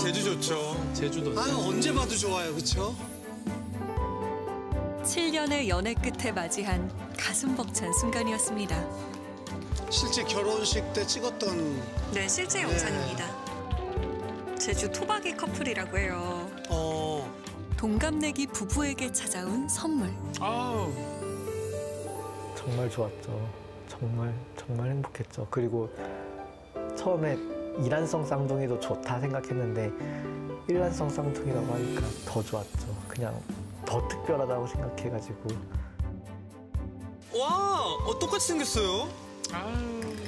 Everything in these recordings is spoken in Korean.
제주 좋죠. 제주도. 아, 언제 봐도 좋아요, 그렇죠? 7년의 연애 끝에 맞이한 가슴 벅찬 순간이었습니다. 실제 결혼식 때 찍었던. 네, 실제 영상입니다. 제주 토박이 커플이라고 해요. 동갑내기 부부에게 찾아온 선물. 아우. 정말 좋았죠. 정말 행복했죠. 그리고 처음에 이란성 쌍둥이도 좋다 생각했는데 일란성 쌍둥이라고 하니까 더 좋았죠. 그냥 더 특별하다고 생각해가지고. 와, 똑같이 생겼어요.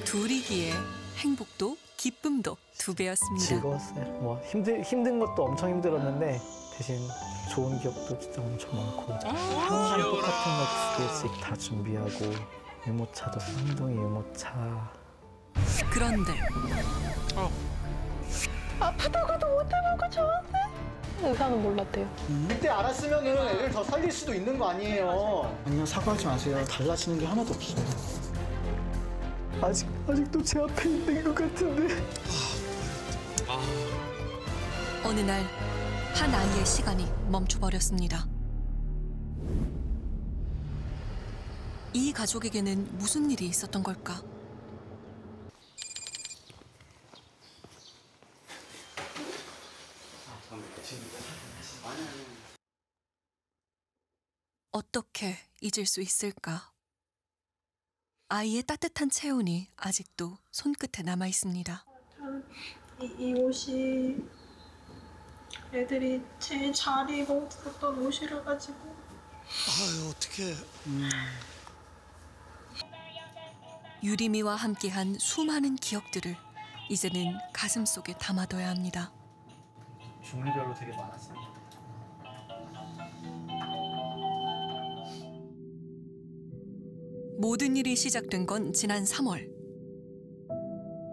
둘이기에 행복도 기쁨도 2배였습니다. 즐거웠어요. 뭐 힘든 것도 엄청 힘들었는데 대신 좋은 기억도 진짜 엄청 많고 항상 똑같은 거 2개씩 다 준비하고 유모차도 쌍둥이 유모차. 그런데 아프다고도 못 해보고 좋은데? 의사는 몰랐대요. 그때 알았으면 애를 더 살릴 수도 있는 거 아니에요. 아니요, 사과하지 마세요. 달라지는 게 하나도 없어요. 아직도 제 앞에 있는 것 같은데. 어느 날 한 아이의 시간이 멈춰버렸습니다. 이 가족에게는 무슨 일이 있었던 걸까? 어떻게 잊을 수 있을까? 아이의 따뜻한 체온이 아직도 손끝에 남아 있습니다. 이 옷이 애들이 제일 잘 입었던 옷이라 가지고. 아유, 어떡해. 유리미와 함께한 수많은 기억들을 이제는 가슴속에 담아둬야 합니다. 종류별로 되게 많았습니다. 모든 일이 시작된 건 지난 3월.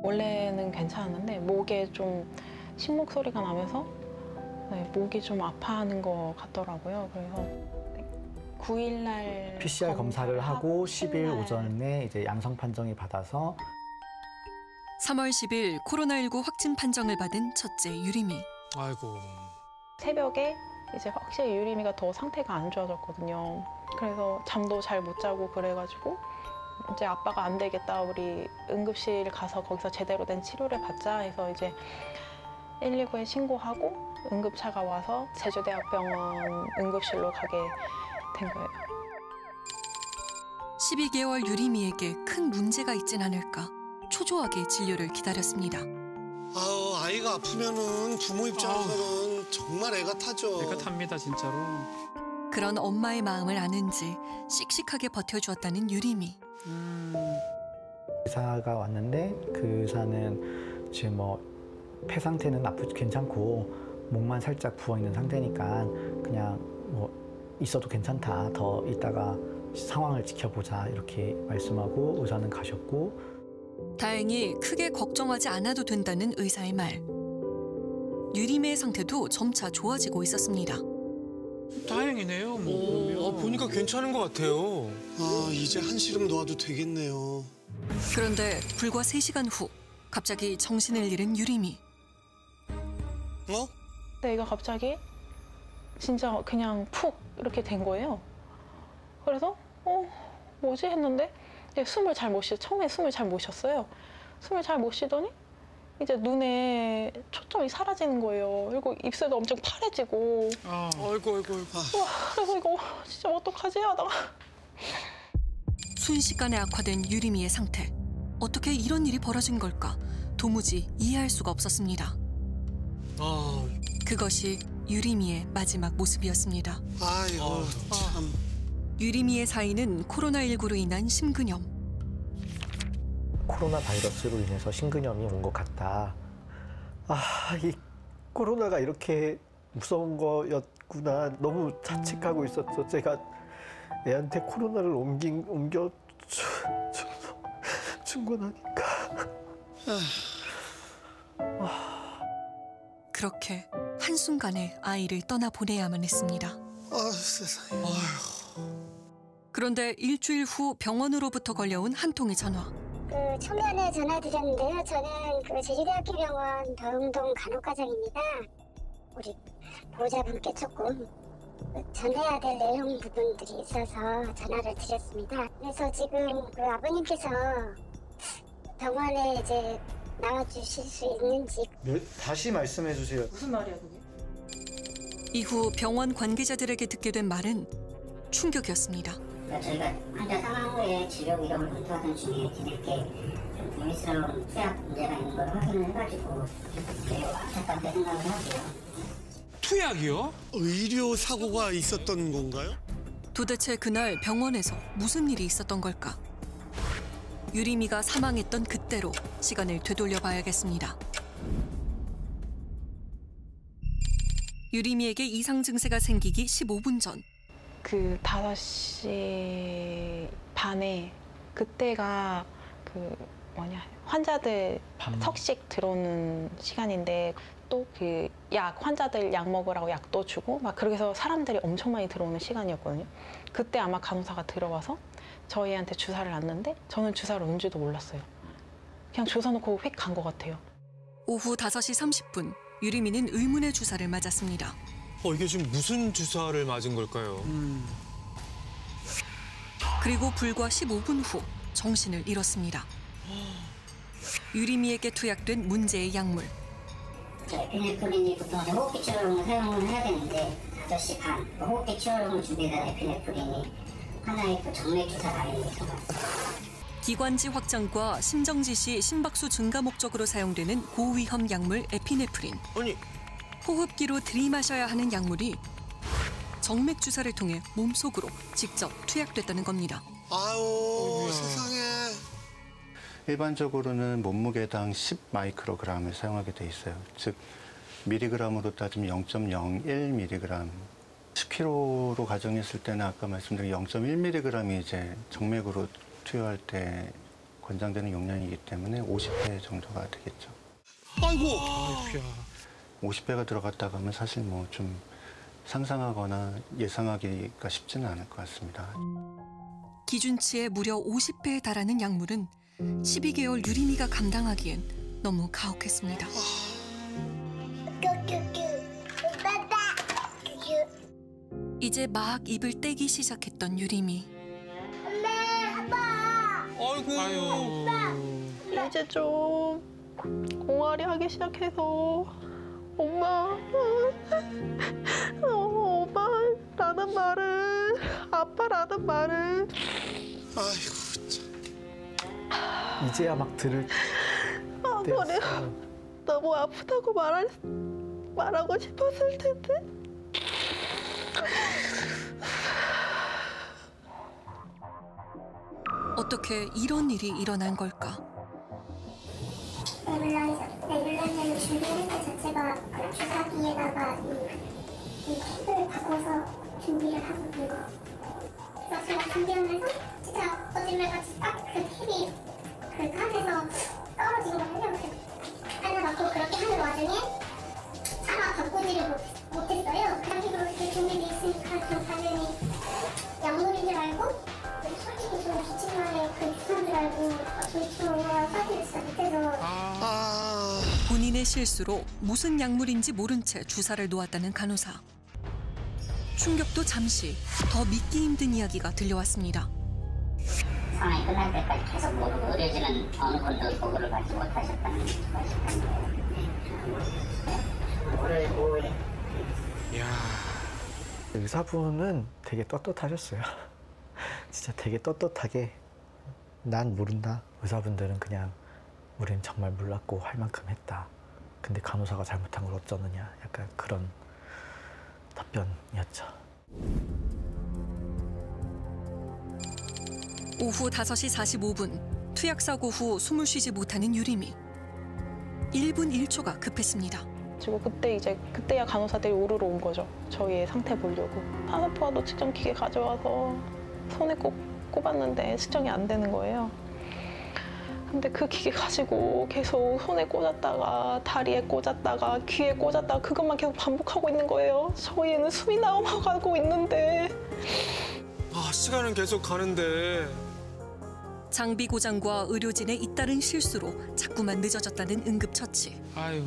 원래는 괜찮았는데 목에 좀 식목 소리가 나면서 목이 좀 아파하는 것 같더라고요. 그래서 9일날 PCR 검사를 하고 10일 오전에 이제 양성 판정이 받아서 3월 10일 코로나19 확진 판정을 받은 첫째 유리미. 아이고. 새벽에 이제 확실히 유리미가 더 상태가 안 좋아졌거든요. 그래서 잠도 잘 못 자고 그래가지고 이제 아빠가 안 되겠다, 우리 응급실 가서 거기서 제대로 된 치료를 받자 해서 이제 119에 신고하고 응급차가 와서 제주대학병원 응급실로 가게 된 거예요. 12개월 유리미에게 큰 문제가 있진 않을까 초조하게 진료를 기다렸습니다. 아우, 아이가 아프면은 부모 입장에서는 정말 애가 타죠. 애가 탑니다, 진짜로. 그런 엄마의 마음을 아는지 씩씩하게 버텨주었다는 유리미. 의사가 왔는데 그 의사는 지금 뭐 폐 상태는 괜찮고 목만 살짝 부어 있는 상태니까 그냥 뭐 있어도 괜찮다. 더 있다가 상황을 지켜보자 이렇게 말씀하고 의사는 가셨고. 다행히 크게 걱정하지 않아도 된다는 의사의 말. 유리미의 상태도 점차 좋아지고 있었습니다. 다행이네요. 뭐. 보니까 괜찮은 것 같아요. 아, 이제 한시름 놓아도 되겠네요. 그런데 불과 3시간 후 갑자기 정신을 잃은 유리미. 내가 갑자기 진짜 그냥 푹 이렇게 된 거예요. 그래서 뭐지 했는데 숨을 잘 못 쉬어. 처음에 숨을 잘 못 쉬었어요. 숨을 잘 못 쉬더니 이제 눈에 초점이 사라지는 거예요. 그리고 입술도 엄청 파래지고. 아이고. 그래서 이거 진짜 어떡하지 하다가. 순식간에 악화된 유리미의 상태. 어떻게 이런 일이 벌어진 걸까? 도무지 이해할 수가 없었습니다. 그것이 유리미의 마지막 모습이었습니다. 아이고, 참. 유리미의 사인은 코로나19로 인한 심근염. 코로나 바이러스로 인해서 심근염이 온 것 같다. 이 코로나가 이렇게 무서운 거였구나. 너무 자책하고 있었죠. 제가 애한테 코로나를 옮겨줘서 준 거라니까. 그렇게 한순간에 아이를 떠나보내야만 했습니다. 세상에. 그런데 일주일 후 병원으로부터 걸려온 한 통의 전화. 초면에 전화드렸는데요. 저는 그 제주대학교 병원 더흥동 간호과장입니다. 우리 보호자분께 조금 전해야 될 내용 부분들이 있어서 전화를 드렸습니다. 그래서 지금 그 아버님께서 병원에 이제 나와주실 수 있는지. 다시 말씀해 주세요. 무슨 말이야 그게? 이후 병원 관계자들에게 듣게 된 말은 충격이었습니다. 저희가 환자 상황 후에 치료 이력을 검토하던 중에 뒤늦게 좀 비밀스러운 투약 문제가 있는 걸 확인을 해가지고 매우 안타깝게 생각을 하고요. 투약이요? 의료 사고가 있었던 건가요? 도대체 그날 병원에서 무슨 일이 있었던 걸까? 유리미가 사망했던 그때로 시간을 되돌려 봐야겠습니다. 유리미에게 이상 증세가 생기기 15분 전. 그 5시 반에 그때가 그 환자들 석식 들어오는 시간인데 또 그 환자들 약 먹으라고 약도 주고 막 그렇게 해서 사람들이 엄청 많이 들어오는 시간이었거든요. 그때 아마 간호사가 들어와서 저희한테 주사를 놨는데 저는 주사를 온지도 몰랐어요. 그냥 주사 놓고 휙 간 것 같아요. 오후 5시 30분 유리미는 의문의 주사를 맞았습니다. 이게 지금 무슨 주사를 맞은 걸까요? 그리고 불과 15분 후 정신을 잃었습니다. 유리미에게 투약된 문제의 약물. 에피네프린이 보통 호흡기 치료용으로 사용을 해야 되는데 5시 반 호흡기 치료용을 준비된 에피네프린이 하나의 그 정맥 주사 발인에서 기관지 확장과 심정지시 심박수 증가 목적으로 사용되는 고위험 약물 에피네프린. 아니, 호흡기로 들이마셔야 하는 약물이 정맥 주사를 통해 몸속으로 직접 투약됐다는 겁니다. 아유, 세상에. 일반적으로는 몸무게당 10마이크로그램을 사용하게 돼 있어요. 즉 미리그램으로 따지면 0.01mg. 10kg로 가정했을 때는 아까 말씀드린 0.1mg이 이제 정맥으로 투여할 때 권장되는 용량이기 때문에 50배 정도가 되겠죠. 아이고. 50배가 들어갔다고 하면 사실 뭐 좀 상상하거나 예상하기가 쉽지는 않을 것 같습니다. 기준치의 무려 50배에 달하는 약물은 12개월 유리미가 감당하기엔 너무 가혹했습니다. 이제 막 입을 떼기 시작했던 유리미. 아이고. 이제 좀 공활이 하기 시작해서 엄마 라는 말을 아빠라는 말을 아이고, 참. 이제야 막 들을 내가 너무 아프다고 말하고 싶었을 텐데. 어떻게 이런 일이 일어난 걸까? 네블라이저를 준비하는 것 자체가 그 주사기에다가 이 캡을 바꿔서 준비를 하고 있는 거. 그래서 제가 준비하면서 진짜 거짓말같이 딱 그 캡이 그 칸에서 떨어진 거예요. 하나 맞고 그렇게 하는 와중에 차마 바꾸지를 못했어요. 그런 식으로 이렇게 준비돼 있으니까 좀 당연히 약물인 줄 알고 솔직히 좀 기침만에 그 주사인 줄 알고 조이치로가 사기를 진짜 못해서 본인의 실수로 무슨 약물인지 모른 채 주사를 놓았다는 간호사. 충격도 잠시, 더 믿기 힘든 이야기가 들려왔습니다. 상황이 끝날 때까지 계속 모르고 의료진은 어느 분도 보고를 받지 못하셨다는 거예요. 의사분은 되게 떳떳하셨어요. 진짜 되게 떳떳하게 난 모른다. 의사분들은 그냥 우린 정말 몰랐고 할 만큼 했다. 근데 간호사가 잘못한 걸 어쩌느냐. 약간 그런 답변이었죠. 오후 5시 45분 투약 사고 후 숨을 쉬지 못하는 유리미. 1분 1초가 급했습니다. 그리고 그때야 간호사들이 우르르 온 거죠. 저희의 상태 보려고. 산소포화도 측정기계 가져와서 손에 꼽았는데 측정이 안 되는 거예요. 근데 그 기계 가지고 계속 손에 꽂았다가 다리에 꽂았다가 귀에 꽂았다가 그것만 계속 반복하고 있는 거예요. 저희는 숨이 나와가고 있는데. 시간은 계속 가는데. 장비 고장과 의료진의 잇따른 실수로 자꾸만 늦어졌다는 응급처치. 아유.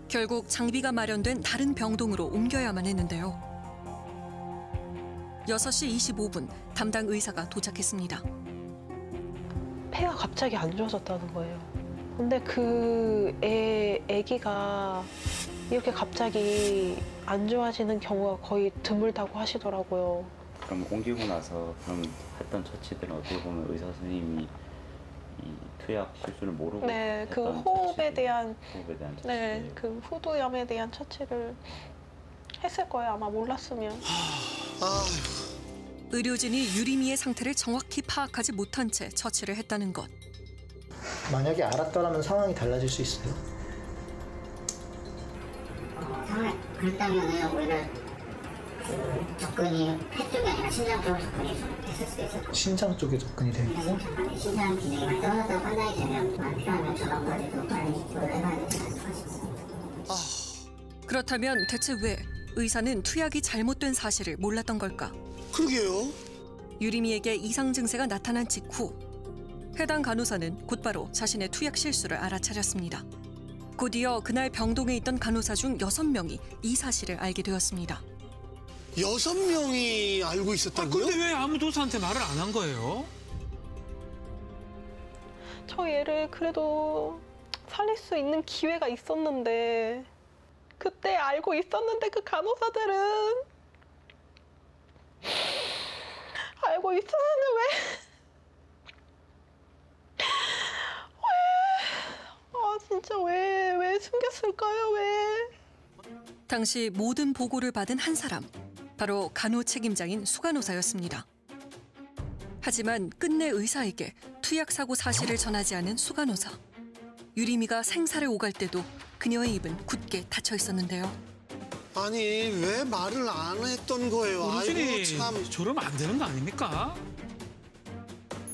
결국 장비가 마련된 다른 병동으로 옮겨야만 했는데요. 6시 25분 담당 의사가 도착했습니다. 폐가 갑자기 안 좋아졌다는 거예요. 근데 아기가 이렇게 갑자기 안 좋아지는 경우가 거의 드물다고 하시더라고요. 그럼 옮기고 나서 그럼 했던 처치들은 어떻게 보면 의사 선생님이 이 투약 실수를 모르고 네, 그 했던 호흡에 대한 처치들. 네, 그 후두염에 대한 처치를 했을 거예요. 아마 몰랐으면. 의료진이 유리미의 상태를 정확히 파악하지 못한 채 처치를 했다는 것. 만약에 알았더라면 상황이 달라질 수 있어요. 상황이 그렇다면은 오히려 접근이 폐 쪽이 아니라 신장 쪽으로 접근이 됐을 수도 있어요. 신장 쪽에 접근이 되고 신장 기능이 많이 떨어져 판단이 되면 필요하면 저감까지도 빨리 치료를 해봐야 되지 않을까 싶습니다. 그렇다면 대체 왜 의사는 투약이 잘못된 사실을 몰랐던 걸까? 그러게요. 유리미에게 이상 증세가 나타난 직후 해당 간호사는 곧바로 자신의 투약 실수를 알아차렸습니다. 곧이어 그날 병동에 있던 간호사 중 6명이 이 사실을 알게 되었습니다. 6명이 알고 있었다고요? 근데 왜 아무도 의사한테 말을 안 한 거예요? 저 얘를 그래도 살릴 수 있는 기회가 있었는데 그때 알고 있었는데 그 간호사들은 알고 있었는데 진짜 왜 숨겼을까요? 왜? 당시 모든 보고를 받은 한 사람, 바로 간호 책임자인 수간호사였습니다. 하지만 끝내 의사에게 투약 사고 사실을 전하지 않은 수간호사. 유리미가 생사를 오갈 때도 그녀의 입은 굳게 닫혀 있었는데요. 아니 왜 말을 안 했던 거예요? 아이고 의료진이 참. 저러면 안 되는 거 아닙니까?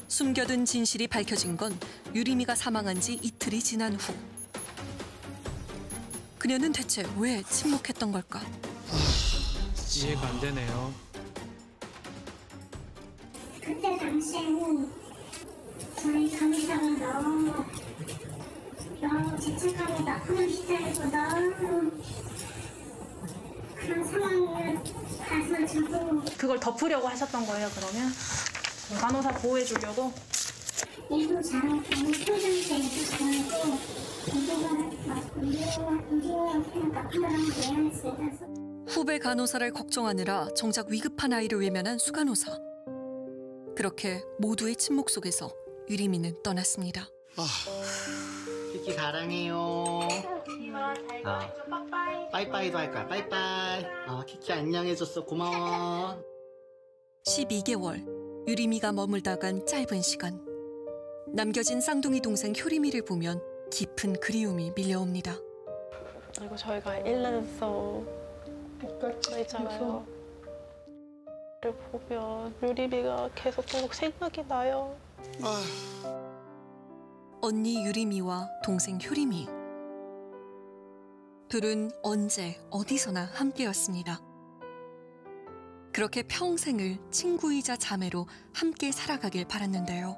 숨겨둔 진실이 밝혀진 건 유리미가 사망한 지 이틀이 지난 후. 그녀는 대체 왜 침묵했던 걸까? 이해가 안 되네요. 그때 당시에는 저희 간호사가 너무 죄책감이 나쁘는 시절이고 너무 그런 상황을 가서 저도 그걸 덮으려고 하셨던 거예요, 그러면? 간호사 보호해주려고? 일도 잘하고 표정도 일도 잘하고 인생은 나쁜 사람을 외면했습니다. 후배 간호사를 걱정하느라 정작 위급한 아이를 외면한 수간호사. 그렇게 모두의 침묵 속에서 유리미는 떠났습니다. 키키 사랑해요. 빠이빠이도 할 거야. 빠이빠이. 키키 안녕해줬어. 고마워. 12개월 유리미가 머물다 간 짧은 시간. 남겨진 쌍둥이 동생 효리미를 보면 깊은 그리움이 밀려옵니다. 그리고 저희가 1년서 있잖아요. 를 보면 유리미가 계속 생각이 나요. 언니 유리미와 동생 효리미. 둘은 언제 어디서나 함께였습니다. 그렇게 평생을 친구이자 자매로 함께 살아가길 바랐는데요.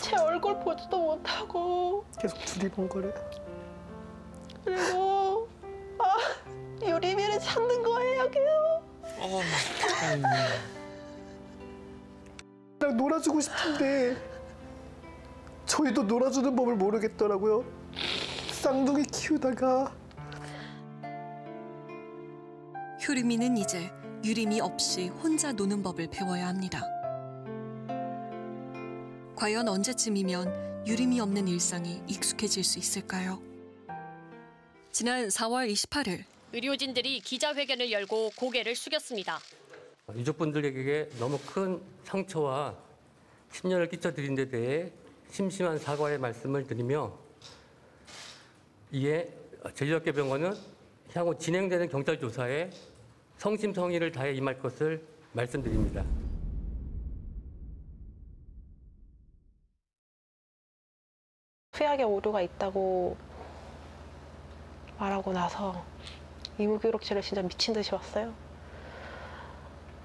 제 얼굴 보지도 못하고 계속 두리번거려. 그리고 유리미를 찾는 거예요, 계속. 그냥 놀아주고 싶은데 저희도 놀아주는 법을 모르겠더라고요. 쌍둥이 키우다가. 효리미는 이제 유리미 없이 혼자 노는 법을 배워야 합니다. 과연 언제쯤이면 유리미 없는 일상이 익숙해질 수 있을까요? 지난 4월 28일 의료진들이 기자회견을 열고 고개를 숙였습니다. 유족분들에게 너무 큰 상처와 심려를 끼쳐드린 데 대해 심심한 사과의 말씀을 드리며 이에 제주학교병원은 향후 진행되는 경찰 조사에 성심성의를 다해 임할 것을 말씀드립니다. 투약에 오류가 있다고 말하고 나서 이무기록실을 진짜 미친 듯이 왔어요.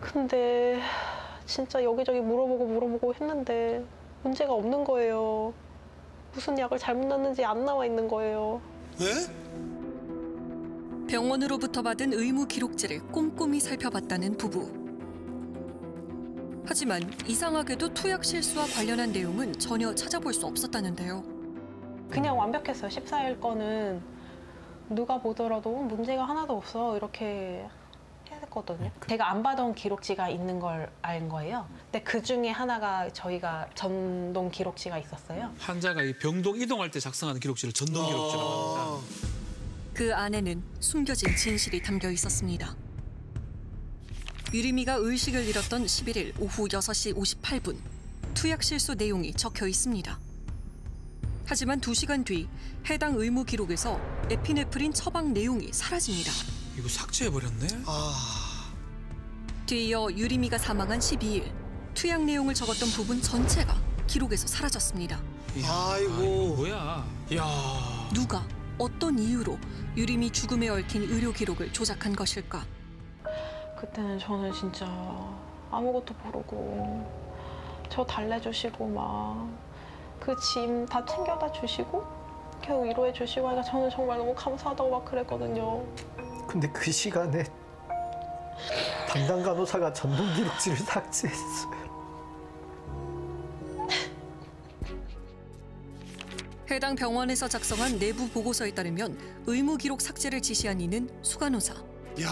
근데 진짜 여기저기 물어보고 했는데 문제가 없는 거예요. 무슨 약을 잘못 놨는지 안 나와 있는 거예요. 네? 병원으로부터 받은 의무 기록지를 꼼꼼히 살펴봤다는 부부. 하지만 이상하게도 투약 실수와 관련한 내용은 전혀 찾아볼 수 없었다는데요. 그냥 완벽했어요. 14일 거는 누가 보더라도 문제가 하나도 없어 이렇게 했거든요. 제가 안 받아온 기록지가 있는 걸 알 거예요. 근데 그 중에 하나가 저희가 전동 기록지가 있었어요. 환자가 이 병동 이동할 때 작성하는 기록지를 전동 기록지라고 합니다. 그 안에는 숨겨진 진실이 담겨 있었습니다. 유리미가 의식을 잃었던 11일 오후 6시 58분 투약 실수 내용이 적혀 있습니다. 하지만 2시간 뒤 해당 의무 기록에서 에피네프린 처방 내용이 사라집니다. 이거 삭제해버렸네? 뒤이어 유리미가 사망한 12일 투약 내용을 적었던 부분 전체가 기록에서 사라졌습니다. 아이고. 뭐야? 야. 누가 어떤 이유로 유리미 죽음에 얽힌 의료 기록을 조작한 것일까? 그때는 저는 진짜 아무것도 모르고 저 달래주시고 막 그 짐 다 챙겨다 주시고 계속 위로해 주시고 하니까 저는 정말 너무 감사하다고 막 그랬거든요. 근데 그 시간에 담당 간호사가 전동 기록지를 삭제했어요. 해당 병원에서 작성한 내부 보고서에 따르면 의무 기록 삭제를 지시한 이는 수간호사. 야.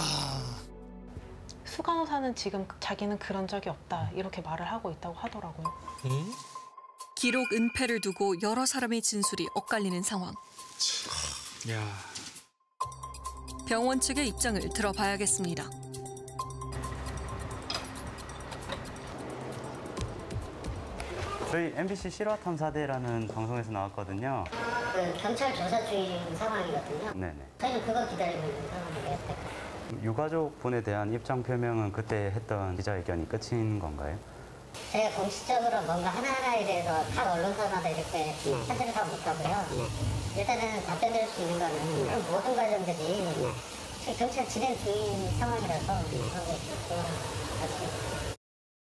수간호사는 지금 자기는 그런 적이 없다 이렇게 말을 하고 있다고 하더라고요. 응? 기록 은폐를 두고 여러 사람의 진술이 엇갈리는 상황. 야. 병원 측의 입장을 들어봐야겠습니다. 저희 MBC 실화탐사대라는 방송에서 나왔거든요. 그 경찰 조사 중인 상황이거든요. 네네. 저희는 그거 기다리고 있는 상황이에요. 유가족분에 대한 입장 표명은 그때 했던 기자회견이 끝인 건가요? 제가 공식적으로 뭔가 하나하나에 대해서 각 언론사마다 이렇게 사실을 다 못하고요. 일단은 답변 드릴 수 있는 거는 모든 과정들이 경찰 진행 중인 상황이라서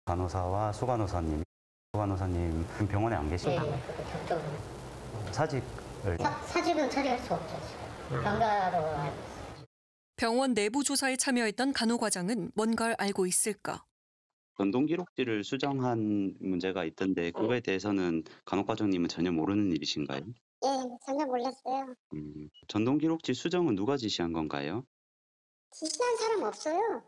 간호사와 수간호사님 병원에 안 계신가요? 네, 격적으로. 사직을 사직은 처리할 수 없죠. 병가로. 병원 내부 조사에 참여했던 간호과장은 뭔가를 알고 있을까? 전동 기록지를 수정한 문제가 있던데 그거에 대해서는 간호과장님은 전혀 모르는 일이신가요? 예, 전혀 몰랐어요. 전동 기록지 수정은 누가 지시한 건가요? 지시한 사람 없어요.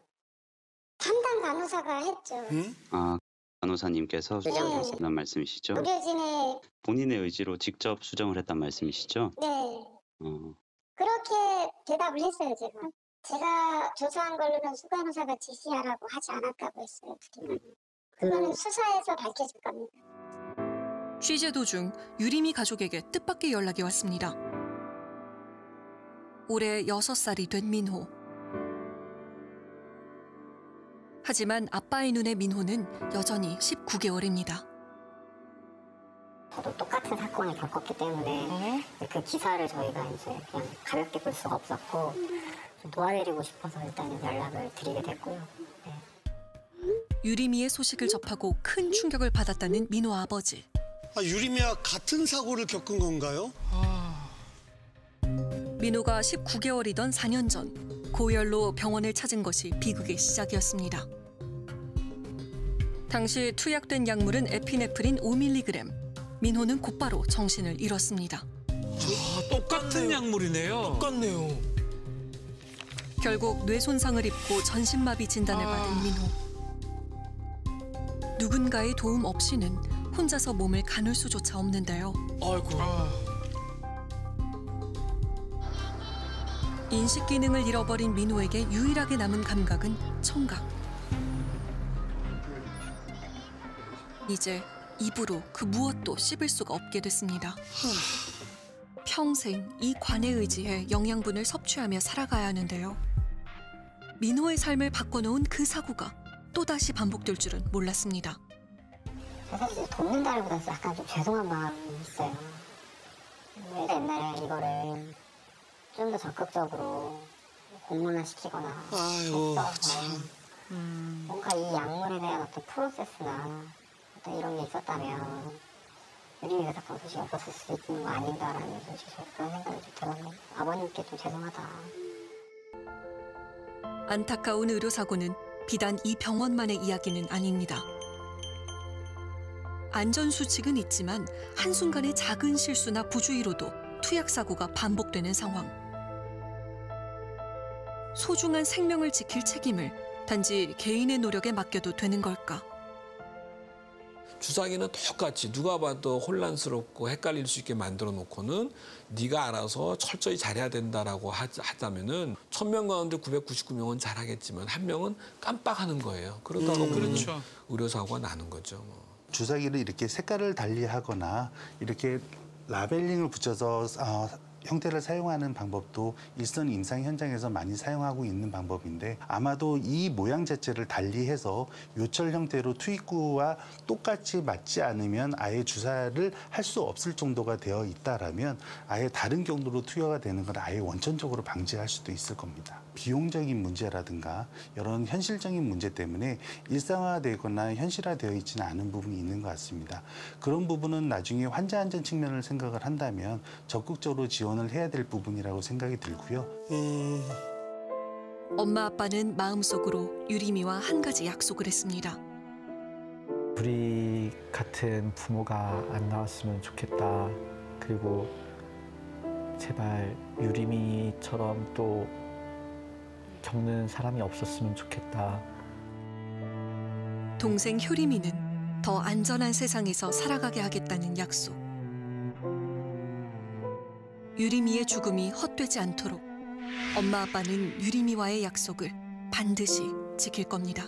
담당 간호사가 했죠. 응? 아, 간호사님께서 수정을 했다는 말씀이시죠? 의료진의 본인의 의지로 직접 수정을 했단 말씀이시죠? 네. 어, 그렇게 대답을 했어요, 제가. 제가 조사한 걸로는 수간호사가 지시하라고 하지 않았다고 했어요. 그거는 수사에서 밝혀질 겁니다. 취재 도중 유리미 가족에게 뜻밖의 연락이 왔습니다. 올해 6살이 된 민호. 하지만 아빠의 눈에 민호는 여전히 19개월입니다. 저도 똑같은 사건을 겪었기 때문에 그 기사를 저희가 이제 그냥 가볍게 볼 수가 없었고 좀 도와드리고 싶어서 일단 연락을 드리게 됐고요. 네. 유리미의 소식을 접하고 큰 충격을 받았다는 민호 아버지. 유리미와 같은 사고를 겪은 건가요? 민호가 19개월이던 4년 전 고열로 병원을 찾은 것이 비극의 시작이었습니다. 당시 투약된 약물은 에피네프린 5mg. 민호는 곧바로 정신을 잃었습니다. 똑같은 약물이네요. 똑같네요. 결국 뇌 손상을 입고 전신마비 진단을 받은 민호. 누군가의 도움 없이는 혼자서 몸을 가눌 수조차 없는데요. 아이고. 인식 기능을 잃어버린 민호에게 유일하게 남은 감각은 청각. 이제 입으로 그 무엇도 씹을 수가 없게 됐습니다. 평생 이 관에 의지해 영양분을 섭취하며 살아가야 하는데요. 민호의 삶을 바꿔놓은 그 사고가 또다시 반복될 줄은 몰랐습니다. 사실 돕는다기보다 약간 좀 죄송한 마음이 있어요. 옛날에 이거를 좀 더 적극적으로 공론화 시키거나 아이고, 했어서 뭔가 이 약물에 대한 어떤 프로세스나 어떤 이런 게 있었다면 유림이가 사건 소식이 없었을 수도 있는 거 아닌가라는 솔직히 그런 생각이 좀 들었네요. 아버님께 좀 죄송하다. 안타까운 의료사고는 비단 이 병원만의 이야기는 아닙니다. 안전수칙은 있지만 한순간의 작은 실수나 부주의로도 투약사고가 반복되는 상황. 소중한 생명을 지킬 책임을 단지 개인의 노력에 맡겨도 되는 걸까? 주사기는 똑같이 누가 봐도 혼란스럽고 헷갈릴 수 있게 만들어 놓고는 네가 알아서 철저히 잘해야 된다라고 하자면은 1000명 가운데 999명은 잘하겠지만 한 명은 깜빡하는 거예요. 그러다가 그렇죠. 의료사고가 나는 거죠. 뭐. 주사기를 이렇게 색깔을 달리하거나 이렇게 라벨링을 붙여서 형태를 사용하는 방법도 일선 임상 현장에서 많이 사용하고 있는 방법인데 아마도 이 모양 자체를 달리해서 요철 형태로 투입구와 똑같이 맞지 않으면 아예 주사를 할 수 없을 정도가 되어 있다라면 아예 다른 경로로 투여가 되는 걸 아예 원천적으로 방지할 수도 있을 겁니다. 비용적인 문제라든가 이런 현실적인 문제 때문에 일상화되거나 현실화되어 있지는 않은 부분이 있는 것 같습니다. 그런 부분은 나중에 환자 안전 측면을 생각을 한다면 적극적으로 지원을 해야 될 부분이라고 생각이 들고요. 엄마 아빠는 마음속으로 유림이와 한 가지 약속을 했습니다. 우리 같은 부모가 안 나왔으면 좋겠다. 그리고 제발 유림이처럼 또 겪는 사람이 없었으면 좋겠다. 동생 효림이는 더 안전한 세상에서 살아가게 하겠다는 약속. 유림이의 죽음이 헛되지 않도록 엄마 아빠는 유림이와의 약속을 반드시 지킬 겁니다.